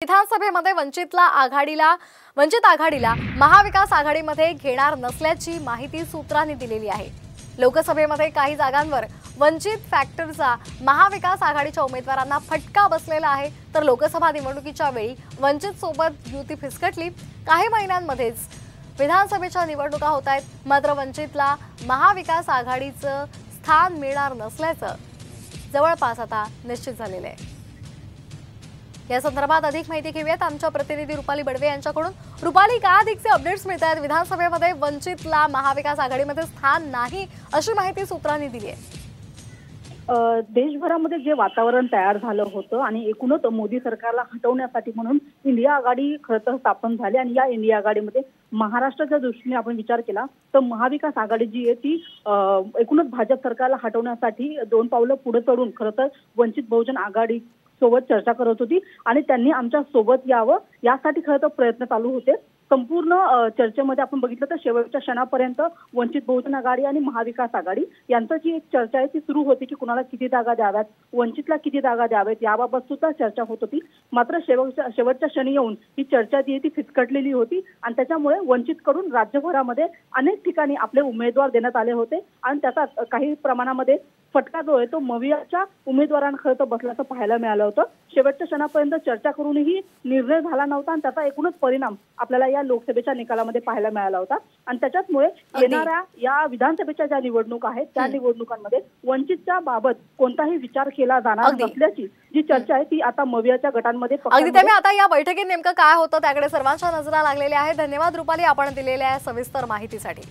विधानसभेमध्ये वंचित आघाडीला महाविकास आघाडीमध्ये घेणार नसल्याची माहिती सूत्रांनी दिलेली आहे। लोकसभेमध्ये काही जागांवर वंचित फॅक्टरचा महाविकास आघाडीच्या उमेदवारांना फटका बसलेला आहे, तर लोकसभा निवडणुकीच्या वेळी वंचित सोबत युती फिसकटली। काही महिन्यांमध्येच विधानसभेच्या निवडणुका होत आहेत, मात्र वंचितला महाविकास आघाडीचं स्थान मिळणार नसल्याचं जवळपास आता निश्चित झालेलं आहे। या संदर्भात अधिक माहिती घेऊयात आमच्या प्रतिनिधी रुपाली बडवे यांच्याकडून। रुपाली, काय अधिकचे अपडेट्स मिळतात? विधानसभेमध्ये वंचितला महाविकास आघाडीमध्ये स्थान नाही अशी माहिती सूत्रांनी दिली आहे। देशभरामध्ये जे वातावरण तयार झालं होतं आणि एकूणच मोदी सरकारला हटवण्यासाठी म्हणून इंडिया आघाडी खरं तर स्थापन झाली आणि या इंडिया आघाडीमध्ये महाराष्ट्राच्या दृष्टीने आपण विचार केला तर महाविकास आघाडी जी आहे ती एकूणच भाजप सरकारला हटवण्यासाठी दोन पावलं पुढे चढून खरं तर वंचित बहुजन आघाडी सोबत चर्चा करत होती आणि त्यांनी आमच्या सोबत यावं यासाठी खरं तर प्रयत्न चालू होते। संपूर्ण चर्चेमध्ये आपण बघितलं तर शेवटच्या क्षणापर्यंत वंचित बहुजन आघाडी आणि महाविकास आघाडी यांची जी एक चर्चा आहे ती सुरू होती की कुणाला किती जागा द्याव्यात, वंचितला किती जागा द्याव्यात याबाबत सुद्धा चर्चा होत होती। मात्र शेवटच्या क्षणी येऊन ही चर्चा जी आहे ती फिसकटलेली होती आणि त्याच्यामुळे वंचितकडून राज्यभरामध्ये अनेक ठिकाणी आपले उमेदवार देण्यात आले होते आणि त्याचा काही प्रमाणामध्ये फटका जो आहे तो मवियाच्या उमेदवारांना खरं तर बसल्याचं पाहायला मिळालं होतं। शेवटच्या क्षणापर्यंत चर्चा करूनही निर्णय झाला नव्हता आणि त्याचा एकूणच परिणाम आपल्याला या लोकसभेच्या निकालामध्ये पाहायला मिळाला होता आणि त्याच्यामुळे येणाऱ्या या विधानसभेच्या ज्या निवडणुका आहेत त्या निवडणुकांमध्ये वंचितच्या बाबत कोणताही विचार केला जाणार नसल्याची जी चर्चा आहे ती आता मवियाच्या गटांमध्ये अगदी त्यामुळे आता या बैठकीत नेमकं काय होतं त्याकडे सर्वांच्या नजरा लागलेल्या आहेत। धन्यवाद रुपाली, आपण दिलेल्या सविस्तर माहितीसाठी।